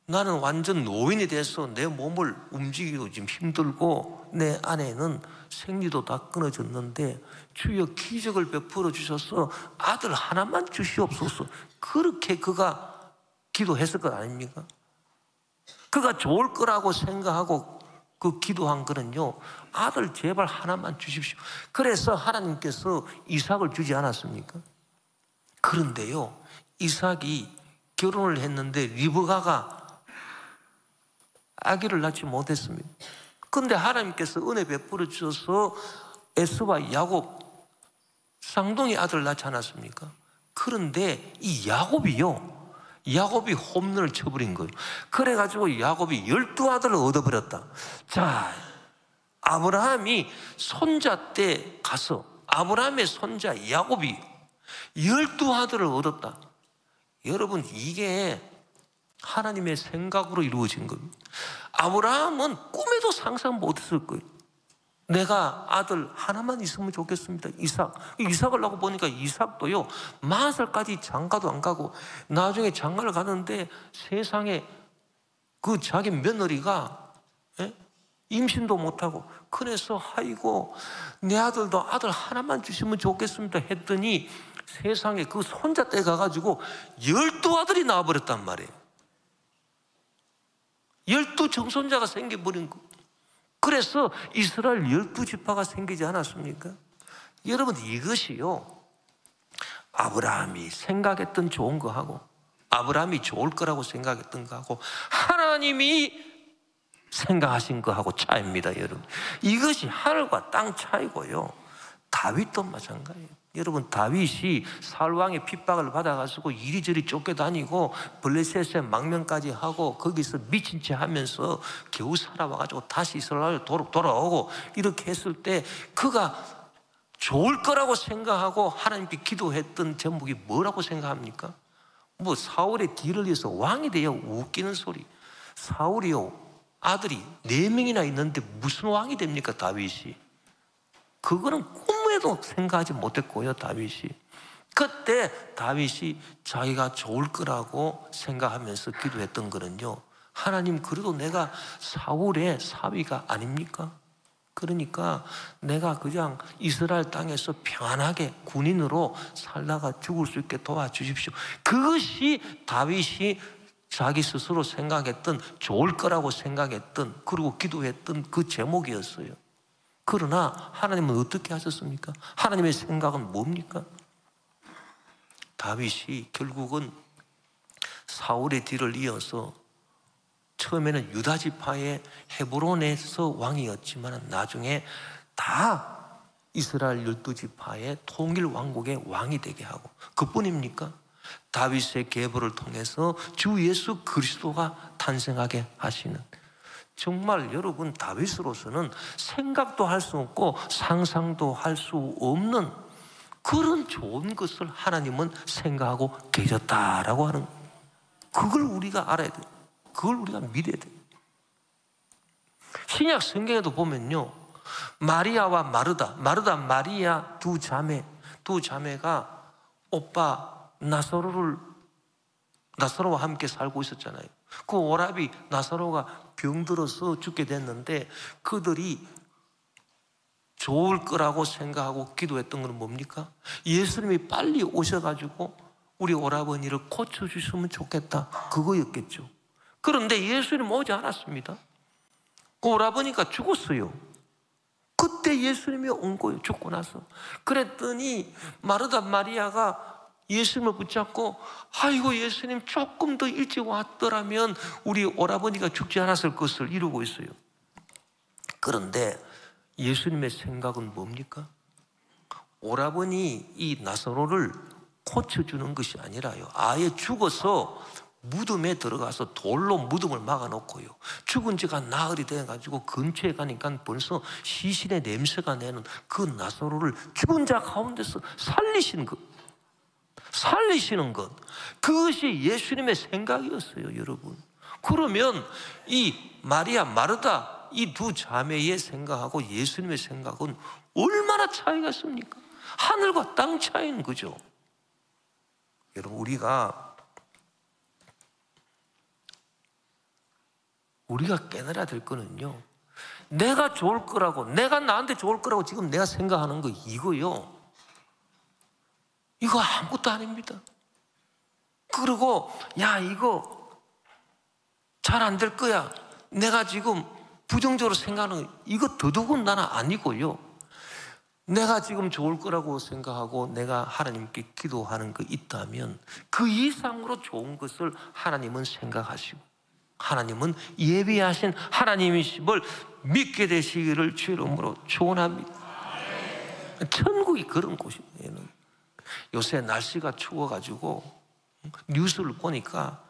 나는 완전 노인이 돼서 내 몸을 움직이기도 지금 힘들고 내 아내는 생리도 다 끊어졌는데 주여 기적을 베풀어 주셔서 아들 하나만 주시옵소서. 그렇게 그가 기도했을 것 아닙니까? 그가 좋을 거라고 생각하고 그 기도한 거는요, 아들 제발 하나만 주십시오. 그래서 하나님께서 이삭을 주지 않았습니까? 그런데요, 이삭이 결혼을 했는데 리브가가 아기를 낳지 못했습니다. 그런데 하나님께서 은혜 베풀어 주셔서 에서와 야곱 쌍둥이 아들 낳지 않았습니까? 그런데 이 야곱이 홈런을 쳐버린 거예요. 그래가지고 야곱이 12아들을 얻어버렸다. 자, 아브라함이 손자 때 가서 아브라함의 손자 야곱이 12아들을 얻었다. 여러분, 이게 하나님의 생각으로 이루어진 겁니다. 아브라함은 꿈에도 상상 못했을 거예요. 내가 아들 하나만 있으면 좋겠습니다. 이삭을 낳고 보니까 이삭도요 40살까지 장가도 안 가고 나중에 장가를 가는데 세상에 그 자기 며느리가 임신도 못하고 그래서 아이고 내 아들도 아들 하나만 주시면 좋겠습니다 했더니 세상에 그 손자 때 가가지고 12아들이 나와버렸단 말이에요. 12정손자가 생겨버린 거. 그래서 이스라엘 12지파가 생기지 않았습니까? 여러분, 이것이요 아브라함이 생각했던 좋은 거하고 아브라함이 좋을 거라고 생각했던 거하고 하나님이 생각하신 거하고 차이입니다. 여러분, 이것이 하늘과 땅 차이고요. 다윗도 마찬가지예요. 여러분, 다윗이 사울왕의 핍박을 받아가지고 이리저리 쫓겨다니고 블레셋의 망명까지 하고 거기서 미친 채 하면서 겨우 살아와가지고 다시 이스라엘 돌아오고 이렇게 했을 때 그가 좋을 거라고 생각하고 하나님께 기도했던 제목이 뭐라고 생각합니까? 뭐 사울의 뒤를 이어서 왕이 되어 웃기는 소리. 사울이요 아들이 4명이나 있는데 무슨 왕이 됩니까? 다윗이. 그거는 꿈에도 생각하지 못했고요. 다윗이. 그때 다윗이 자기가 좋을 거라고 생각하면서 기도했던 거는요, 하나님, 그래도 내가 사울의 사위가 아닙니까? 그러니까 내가 그냥 이스라엘 땅에서 평안하게 군인으로 살다가 죽을 수 있게 도와주십시오. 그것이 다윗이 자기 스스로 생각했던 좋을 거라고 생각했던 그리고 기도했던 그 제목이었어요. 그러나 하나님은 어떻게 하셨습니까? 하나님의 생각은 뭡니까? 다윗이 결국은 사울의 뒤를 이어서 처음에는 유다 지파의 헤브론에서 왕이었지만 나중에 다 이스라엘 12지파의 통일 왕국의 왕이 되게 하고, 그뿐입니까? 다윗의 계보를 통해서 주 예수 그리스도가 탄생하게 하시는, 정말 여러분, 다윗으로서는 생각도 할 수 없고 상상도 할 수 없는 그런 좋은 것을 하나님은 생각하고 계셨다라고 하는, 그걸 우리가 알아야 돼요. 그걸 우리가 믿어야 돼요. 신약 성경에도 보면요, 마리아와 마르다, 마리아 두 자매가 오빠 나사로와 함께 살고 있었잖아요. 그 오라비 나사로가 병들어서 죽게 됐는데 그들이 좋을 거라고 생각하고 기도했던 건 뭡니까? 예수님이 빨리 오셔가지고 우리 오라버니를 고쳐주시면 좋겠다, 그거였겠죠. 그런데 예수님 오지 않았습니다. 그 오라버니가 죽었어요. 그때 예수님이 온 거예요, 죽고 나서. 그랬더니 마르다 마리아가 예수님을 붙잡고, 아이고 예수님 조금 더 일찍 왔더라면 우리 오라버니가 죽지 않았을 것을 이루고 있어요. 그런데 예수님의 생각은 뭡니까? 오라버니 이 나사로를 고쳐주는 것이 아니라요, 아예 죽어서 무덤에 들어가서 돌로 무덤을 막아놓고요, 죽은 지가 나흘이 돼가지고 근처에 가니까 벌써 시신의 냄새가 내는 그 나사로를 죽은 자 가운데서 살리시는 것, 그것이 예수님의 생각이었어요. 여러분, 그러면 이 마리아, 마르다 이 두 자매의 생각하고 예수님의 생각은 얼마나 차이가 있습니까? 하늘과 땅 차이인 거죠. 여러분, 우리가 깨달아야 될 거는요, 내가 좋을 거라고, 내가 나한테 좋을 거라고 지금 내가 생각하는 거 이거요, 이거 아무것도 아닙니다. 그리고 야, 이거 잘 안 될 거야, 내가 지금 부정적으로 생각하는 거, 이거 더더군다나 아니고요, 내가 지금 좋을 거라고 생각하고 내가 하나님께 기도하는 거 있다면 그 이상으로 좋은 것을 하나님은 생각하시고 하나님은 예비하신 하나님이심을 믿게 되시기를 주의 이름으로 축원합니다. 천국이 그런 곳이에요. 요새 날씨가 추워가지고 뉴스를 보니까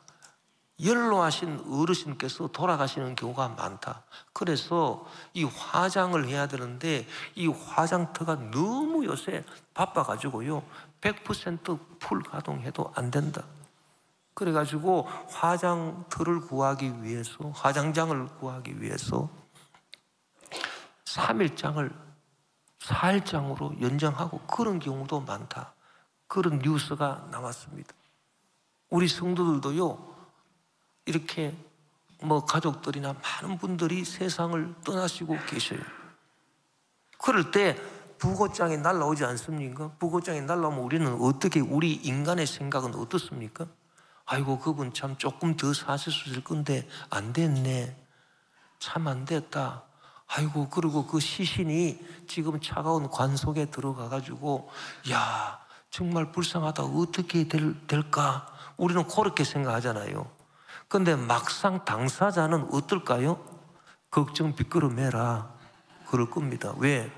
연로하신 어르신께서 돌아가시는 경우가 많다. 그래서 이 화장을 해야 되는데 이 화장터가 너무 요새 바빠가지고요 100%풀 가동해도 안 된다. 그래가지고 화장터를 구하기 위해서, 화장장을 구하기 위해서 3일장을 4일장으로 연장하고 그런 경우도 많다. 그런 뉴스가 나왔습니다. 우리 성도들도요 이렇게 가족들이나 많은 분들이 세상을 떠나시고 계셔요. 그럴 때 부고장이 날라오지 않습니까? 부고장이 날라오면 우리는 어떻게, 우리 인간의 생각은 어떻습니까? 아이고 그분 참 조금 더 사실 수 있을 건데 안 됐네, 참 안 됐다. 아이고, 그리고 그 시신이 지금 차가운 관 속에 들어가가지고 야 정말 불쌍하다, 어떻게 될까? 우리는 그렇게 생각하잖아요. 근데 막상 당사자는 어떨까요? 걱정 비끄러매라 그럴 겁니다. 왜?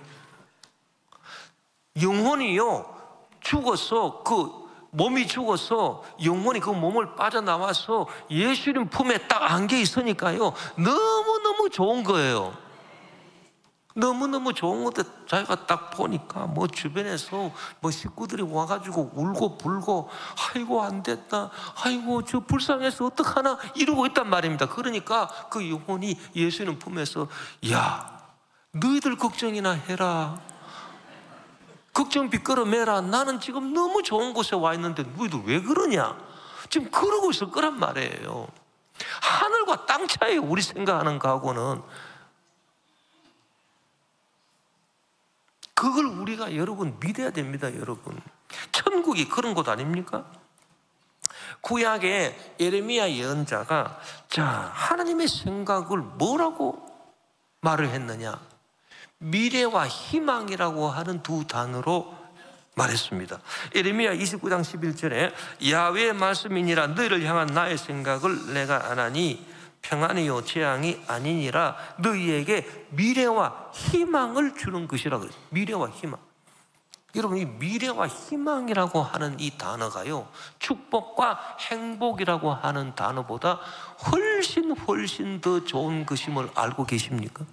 영혼이요 죽어서, 그 몸이 죽어서 영혼이 그 몸을 빠져나와서 예수님 품에 딱 안겨 있으니까요 너무너무 좋은 거예요. 너무너무 좋은 건데 자기가 딱 보니까 주변에서 식구들이 와가지고 울고 불고 아이고 안 됐다, 아이고 저 불쌍해서 어떡하나 이러고 있단 말입니다. 그러니까 그 영혼이 예수님 품에서 야 너희들 걱정이나 해라, 걱정 비끄러매라, 나는 지금 너무 좋은 곳에 와 있는데 너희들 왜 그러냐, 지금 그러고 있을 거란 말이에요. 하늘과 땅 차이에요, 우리 생각하는 거하고는. 그걸 우리가 여러분 믿어야 됩니다. 여러분, 천국이 그런 곳 아닙니까? 구약의 예레미야 예언자가 자 하나님의 생각을 뭐라고 말을 했느냐, 미래와 희망이라고 하는 두 단어로 말했습니다. 예레미야 29장 11절에 야훼의 말씀이니라, 너희를 향한 나의 생각을 내가 아나니 평안이요 재앙이 아니니라, 너희에게 미래와 희망을 주는 것이라 그랬어요. 미래와 희망. 여러분, 이 미래와 희망이라고 하는 이 단어가요 축복과 행복이라고 하는 단어보다 훨씬 더 좋은 것임을 알고 계십니까?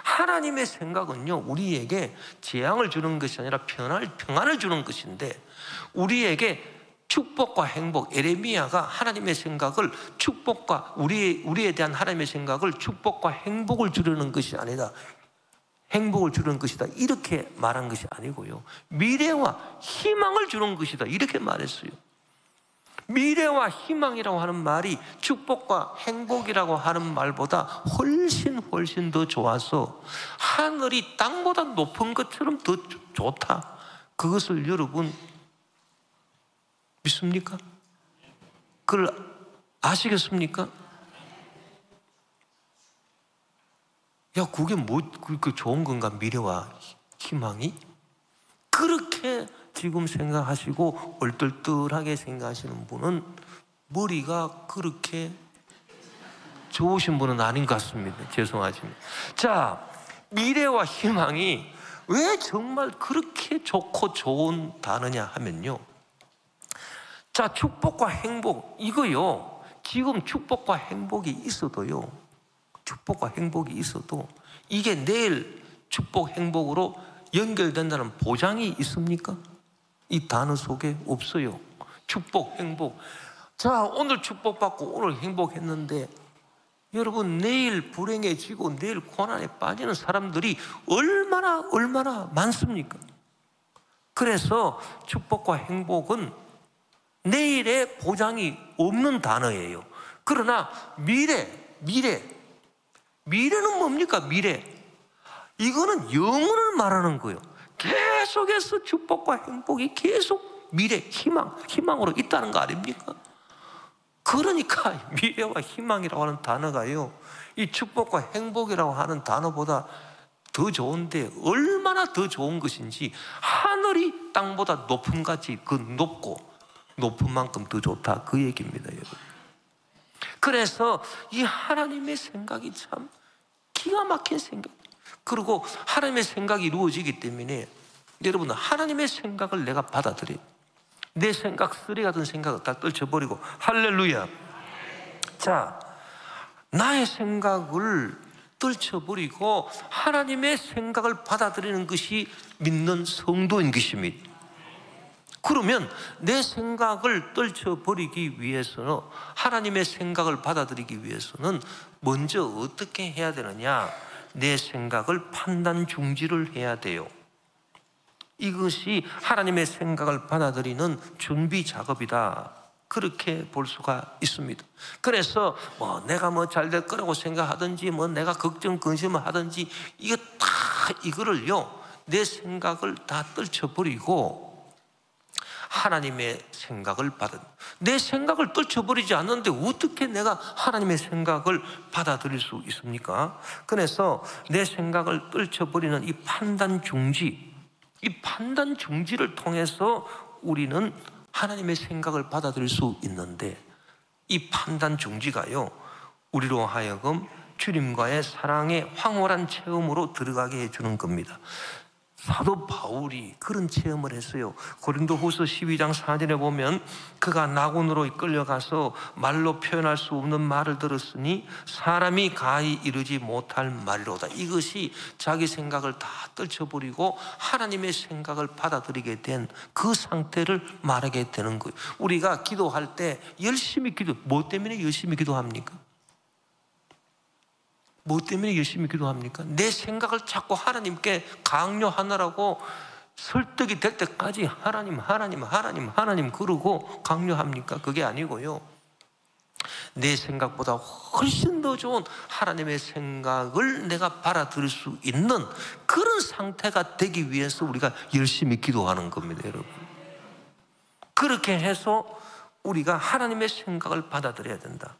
하나님의 생각은요 우리에게 재앙을 주는 것이 아니라 평안을 주는 것인데, 우리에게 축복과 행복, 예레미야가 하나님의 생각을 축복과 우리에 대한 하나님의 생각을 축복과 행복을 주려는 것이 아니라 행복을 주는 것이다 이렇게 말한 것이 아니고요 미래와 희망을 주는 것이다 이렇게 말했어요. 미래와 희망이라고 하는 말이 축복과 행복이라고 하는 말보다 훨씬 더 좋아서 하늘이 땅보다 높은 것처럼 더 좋다. 그것을 여러분 믿습니까? 그걸 아시겠습니까? 야, 그게 그렇게 좋은 건가, 미래와 희망이? 그렇게 지금 생각하시고 얼떨떨하게 생각하시는 분은 머리가 그렇게 좋으신 분은 아닌 것 같습니다. 죄송하지만. 자, 미래와 희망이 왜 정말 그렇게 좋고 좋은 단어냐 하면요, 자, 축복과 행복, 이거요 지금 축복과 행복이 있어도요, 축복과 행복이 있어도 이게 내일 축복 행복으로 연결된다는 보장이 있습니까? 이 단어 속에 없어요. 축복 행복. 자, 오늘 축복받고 오늘 행복했는데 여러분, 내일 불행해지고 내일 고난에 빠지는 사람들이 얼마나 많습니까? 그래서 축복과 행복은 내일의 보장이 없는 단어예요. 그러나 미래는 뭡니까? 미래. 이거는 영혼을 말하는 거예요. 계속해서 축복과 행복이 계속 미래, 희망으로 있다는 거 아닙니까? 그러니까 미래와 희망이라고 하는 단어가요, 이 축복과 행복이라고 하는 단어보다 더 좋은데 얼마나 더 좋은 것인지, 하늘이 땅보다 높은 같이 그 높은 만큼 더 좋다, 그 얘기입니다, 여러분. 그래서 이 하나님의 생각이 참 기가 막힌 생각. 그리고 하나님의 생각이 이루어지기 때문에 여러분, 하나님의 생각을 내가 받아들여요. 내 생각, 쓰레기 같은 생각을 다 떨쳐버리고, 할렐루야. 자, 나의 생각을 떨쳐버리고 하나님의 생각을 받아들이는 것이 믿는 성도인 것입니다. 그러면 내 생각을 떨쳐버리기 위해서는, 하나님의 생각을 받아들이기 위해서는 먼저 어떻게 해야 되느냐? 내 생각을 판단 중지를 해야 돼요. 이것이 하나님의 생각을 받아들이는 준비 작업이다, 그렇게 볼 수가 있습니다. 그래서 내가 잘 될 거라고 생각하든지 내가 걱정 근심을 하든지 이거를요, 내 생각을 다 떨쳐버리고 하나님의 생각을 내 생각을 떨쳐버리지 않는데 어떻게 내가 하나님의 생각을 받아들일 수 있습니까? 그래서 내 생각을 떨쳐버리는 이 판단 중지를 통해서 우리는 하나님의 생각을 받아들일 수 있는데, 이 판단 중지가요, 우리로 하여금 주님과의 사랑의 황홀한 체험으로 들어가게 해주는 겁니다. 사도 바울이 그런 체험을 했어요. 고린도후서 12장 4절에 보면 그가 낙원으로 끌려가서 말로 표현할 수 없는 말을 들었으니 사람이 가히 이르지 못할 말이로다. 이것이 자기 생각을 다 떨쳐버리고 하나님의 생각을 받아들이게 된 그 상태를 말하게 되는 거예요. 우리가 기도할 때 열심히 뭐 때문에 열심히 기도합니까? 뭐 때문에 열심히 기도합니까? 내 생각을 자꾸 하나님께 강요하느라고 설득이 될 때까지 하나님 그러고 강요합니까? 그게 아니고요, 내 생각보다 훨씬 더 좋은 하나님의 생각을 내가 받아들일 수 있는 그런 상태가 되기 위해서 우리가 열심히 기도하는 겁니다, 여러분. 그렇게 해서 우리가 하나님의 생각을 받아들여야 된다.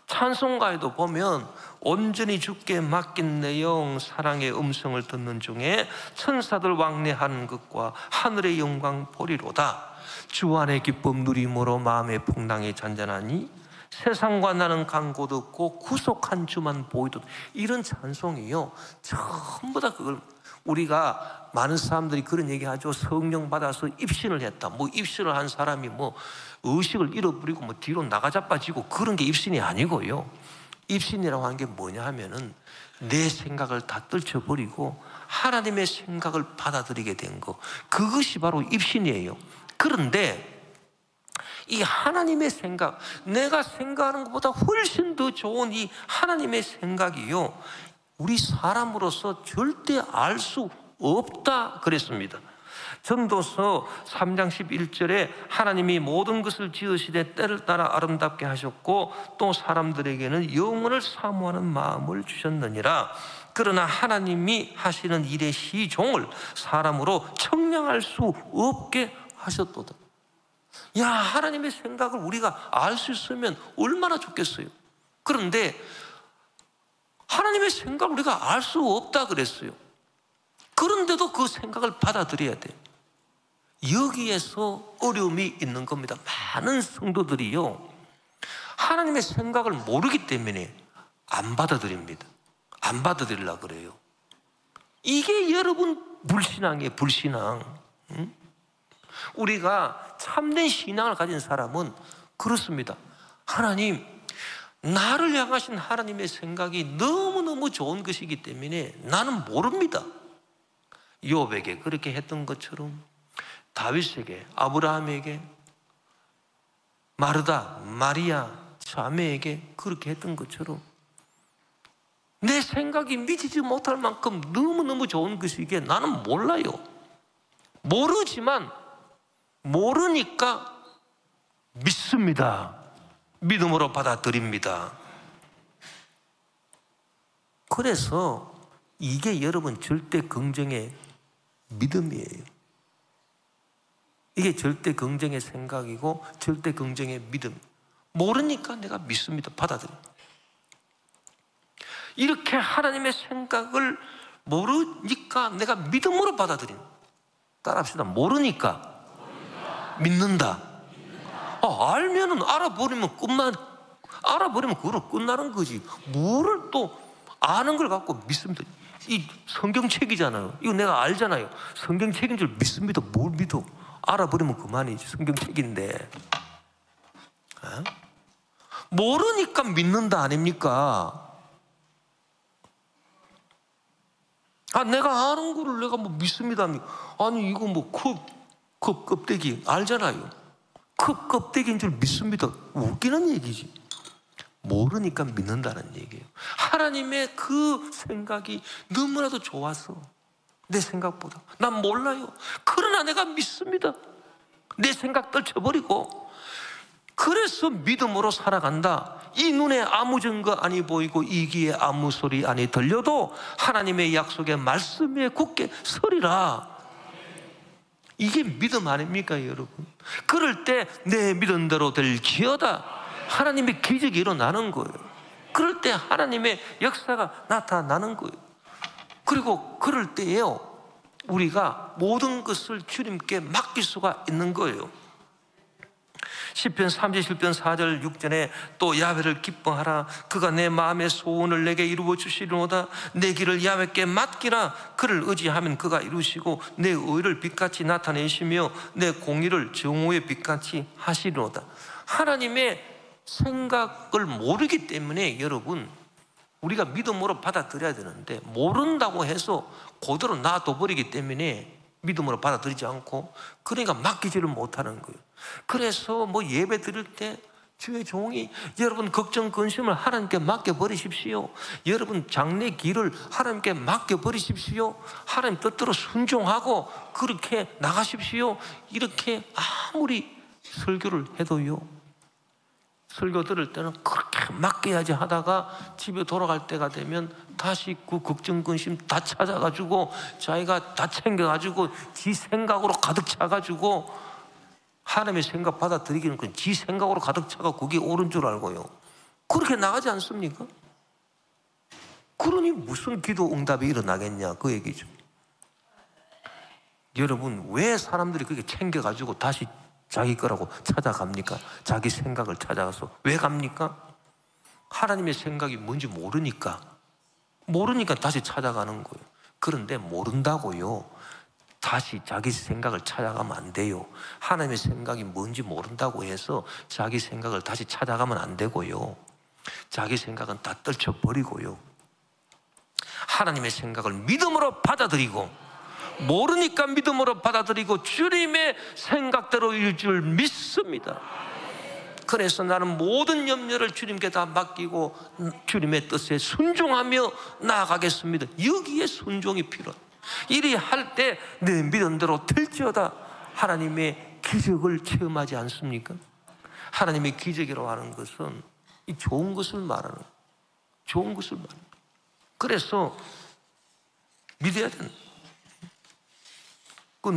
찬송가에도 보면 온전히 주께 맡긴 내 영 사랑의 음성을 듣는 중에 천사들 왕래하는 것과 하늘의 영광 보리로다. 주 안의 기쁨 누림으로 마음의 풍랑이 잔잔하니 세상과 나는 간곳 없고 구속한 주만 보이듯. 이런 찬송이요, 전부 다 그걸, 우리가 많은 사람들이 그런 얘기하죠. 성령 받아서 입신을 했다. 입신을 한 사람이 의식을 잃어버리고 뒤로 나가자빠지고 그런 게 입신이 아니고요. 입신이라고 하는 게 뭐냐 하면은 내 생각을 다 떨쳐버리고 하나님의 생각을 받아들이게 된 거, 그것이 바로 입신이에요. 그런데 이 하나님의 생각, 내가 생각하는 것보다 훨씬 더 좋은 이 하나님의 생각이요, 우리 사람으로서 절대 알 수 없다 그랬습니다. 전도서 3장 11절에 하나님이 모든 것을 지으시되 때를 따라 아름답게 하셨고 또 사람들에게는 영원을 사모하는 마음을 주셨느니라. 그러나 하나님이 하시는 일의 시종을 사람으로 청량할 수 없게 하셨도다. 야, 하나님의 생각을 우리가 알 수 있으면 얼마나 좋겠어요. 그런데 하나님의 생각을 우리가 알 수 없다 그랬어요. 그런데도 그 생각을 받아들여야 돼요. 여기에서 어려움이 있는 겁니다. 많은 성도들이요, 하나님의 생각을 모르기 때문에 안 받아들입니다. 안 받아들이려고 그래요. 이게 여러분 불신앙이에요, 불신앙. 우리가 참된 신앙을 가진 사람은 그렇습니다. 하나님, 나를 향하신 하나님의 생각이 너무너무 좋은 것이기 때문에 나는 모릅니다. 욥에게 그렇게 했던 것처럼, 다윗에게, 아브라함에게, 마르다, 마리아 자매에게 그렇게 했던 것처럼 내 생각이 미치지 못할 만큼 너무너무 좋은 것이기에 나는 몰라요. 모르지만 모르니까 믿습니다. 믿음으로 받아들입니다. 그래서 이게 여러분 절대 긍정의 믿음이에요. 이게 절대 긍정의 생각이고 절대 긍정의 믿음. 모르니까 내가 믿습니다. 받아들입니다. 이렇게 하나님의 생각을 모르니까 내가 믿음으로 받아들인다. 따라합시다. 모르니까 믿는다. 알면은 알아버리면 알아버리면 그걸로 끝나는 거지. 뭐를 또 아는 걸 갖고 믿습니다. 이 성경책이잖아요. 이거 내가 알잖아요. 성경책인 줄 믿습니다. 뭘 믿어? 알아버리면 그만이지. 성경책인데. 모르니까 믿는다 아닙니까? 내가 아는 거를 내가 뭐 믿습니다. 아니 이거 뭐 컵 껍데기 알잖아요. 컵 껍데기인 줄 믿습니다. 웃기는 얘기지. 모르니까 믿는다는 얘기예요. 하나님의 그 생각이 너무나도 좋아서 내 생각보다 난 몰라요. 그러나 내가 믿습니다. 내 생각 떨쳐버리고 그래서 믿음으로 살아간다. 이 눈에 아무 증거 아니 보이고 이 귀에 아무 소리 아니 들려도 하나님의 약속의 말씀에 굳게 서리라. 이게 믿음 아닙니까 여러분? 그럴 때 내 믿음대로 될지어다. 하나님의 기적이 일어나는 거예요. 그럴 때 하나님의 역사가 나타나는 거예요. 그리고 그럴 때에요 우리가 모든 것을 주님께 맡길 수가 있는 거예요. 시편 37편 4절 6절에 또 야훼를 기뻐하라. 그가 내 마음의 소원을 내게 이루어 주시리로다. 내 길을 야훼께 맡기라. 그를 의지하면 그가 이루시고 내 의를 빛같이 나타내시며 내 공의를 정오의 빛같이 하시리로다. 하나님의 생각을 모르기 때문에 여러분 우리가 믿음으로 받아들여야 되는데 모른다고 해서 그대로 놔둬버리기 때문에 믿음으로 받아들이지 않고 그러니까 맡기지를 못하는 거예요. 그래서 뭐 예배 드릴 때 주의 종이 여러분 걱정 근심을 하나님께 맡겨버리십시오. 여러분 장래 길을 하나님께 맡겨버리십시오. 하나님 뜻대로 순종하고 그렇게 나가십시오. 이렇게 아무리 설교를 해도요 설교 들을 때는 그렇게 맡겨야지 하다가 집에 돌아갈 때가 되면 다시 그 걱정 근심 다 찾아가지고 자기가 다 챙겨가지고 지 생각으로 가득 차가지고 하나님의 생각 받아들이기는 그 지 생각으로 가득 차가 그게 옳은 줄 알고요 그렇게 나가지 않습니까? 그러니 무슨 기도 응답이 일어나겠냐 그 얘기죠. 여러분 왜 사람들이 그렇게 챙겨가지고 다시 자기 거라고 찾아갑니까? 자기 생각을 찾아가서 왜 갑니까? 하나님의 생각이 뭔지 모르니까 다시 찾아가는 거예요. 그런데 모른다고요 다시 자기 생각을 찾아가면 안 돼요. 하나님의 생각이 뭔지 모른다고 해서 자기 생각을 다시 찾아가면 안 되고요 자기 생각은 다 떨쳐버리고요 하나님의 생각을 믿음으로 받아들이고 모르니까 믿음으로 받아들이고 주님의 생각대로일 줄 믿습니다. 그래서 나는 모든 염려를 주님께 다 맡기고 주님의 뜻에 순종하며 나아가겠습니다. 여기에 순종이 필요합니다. 이리 할 때 내 믿음대로 될지어다. 하나님의 기적을 체험하지 않습니까? 하나님의 기적이라고 하는 것은 이 좋은 것을 말하는 거예요. 좋은 것을 말하는 거예요. 그래서 믿어야 된다.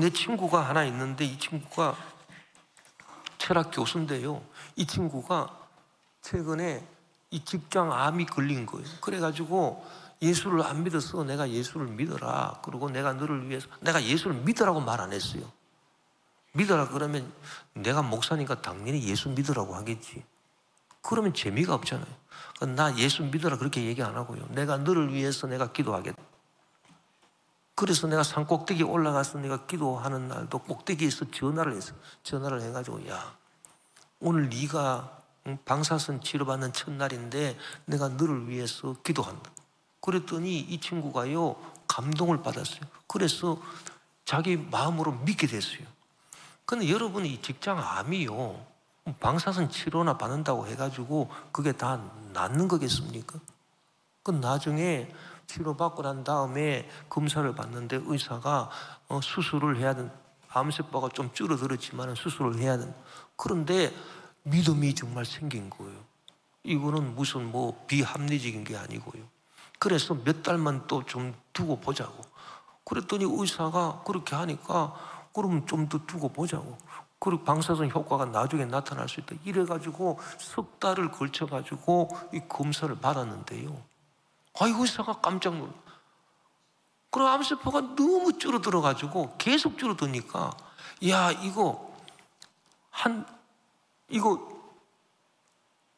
내 친구가 하나 있는데 이 친구가 철학 교수인데요 이 친구가 최근에 이 직장암이 걸린 거예요. 그래가지고 예수를 안 믿어서 내가 예수를 믿어라 그리고 내가 너를 위해서 내가 예수를 믿으라고 말 안 했어요. 믿어라 그러면 내가 목사니까 당연히 예수 믿으라고 하겠지. 그러면 재미가 없잖아요. 나 예수 믿어라 그렇게 얘기 안 하고요 내가 너를 위해서 내가 기도하겠다. 그래서 내가 산 꼭대기에 올라가서 내가 기도하는 날도 꼭대기에서 전화를 해가지고 야 오늘 네가 방사선 치료받는 첫날인데 내가 너를 위해서 기도한다. 그랬더니 이 친구가요 감동을 받았어요. 그래서 자기 마음으로 믿게 됐어요. 근데 여러분 이 직장암이요 방사선 치료나 받는다고 해가지고 그게 다 낫는 거겠습니까? 그 나중에 치료받고 난 다음에 검사를 받는데 의사가 수술을 해야 된다. 암세포가 좀 줄어들었지만 수술을 해야 된다. 그런데 믿음이 정말 생긴 거예요. 이거는 무슨 뭐 비합리적인 게 아니고요. 그래서 몇 달만 또 좀 두고 보자고. 그랬더니 의사가 그렇게 하니까 그럼 좀 더 두고 보자고. 그리고 방사선 효과가 나중에 나타날 수 있다. 이래가지고 석 달을 걸쳐가지고 이 검사를 받았는데요. 의사가 깜짝 놀라. 그럼 암세포가 너무 줄어들어가지고 계속 줄어드니까 야 이거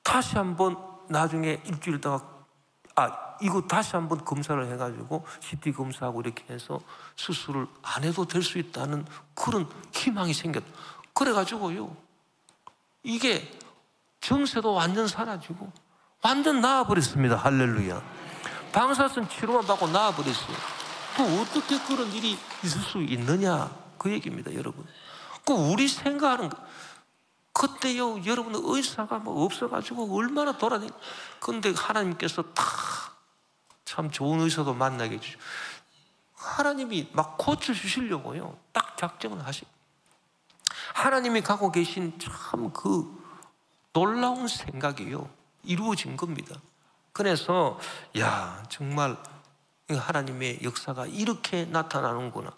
다시 한번 나중에 일주일 있다가 이거 다시 한번 검사를 해가지고 CT 검사하고 이렇게 해서 수술을 안 해도 될 수 있다는 그런 희망이 생겼다. 그래가지고요 이게 증세도 완전 사라지고 완전 나아버렸습니다. 할렐루야. 방사선 치료만 받고 나아버렸어요. 그 어떻게 그런 일이 있을 수 있느냐, 그 얘기입니다, 여러분. 그 우리 생각하는 거, 그때요, 여러분 의사가 뭐 없어가지고 얼마나 돌아다니. 근데 하나님께서 참 좋은 의사도 만나게 해주죠. 하나님이 막 고쳐주시려고요, 딱 작정을 하시. 하나님이 갖고 계신 참 그 놀라운 생각이요, 이루어진 겁니다. 그래서 야, 정말 하나님의 역사가 이렇게 나타나는구나.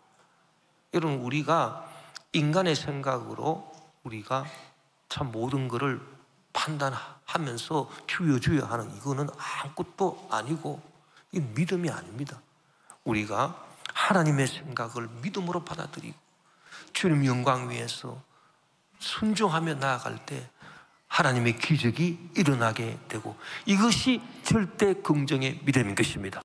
여러분, 우리가 인간의 생각으로 우리가 참 모든 것을 판단하면서 주여 하는, 이거는 아무것도 아니고 이 믿음이 아닙니다. 우리가 하나님의 생각을 믿음으로 받아들이고 주님 영광 위에서 순종하며 나아갈 때 하나님의 기적이 일어나게 되고, 이것이 절대 긍정의 믿음인 것입니다.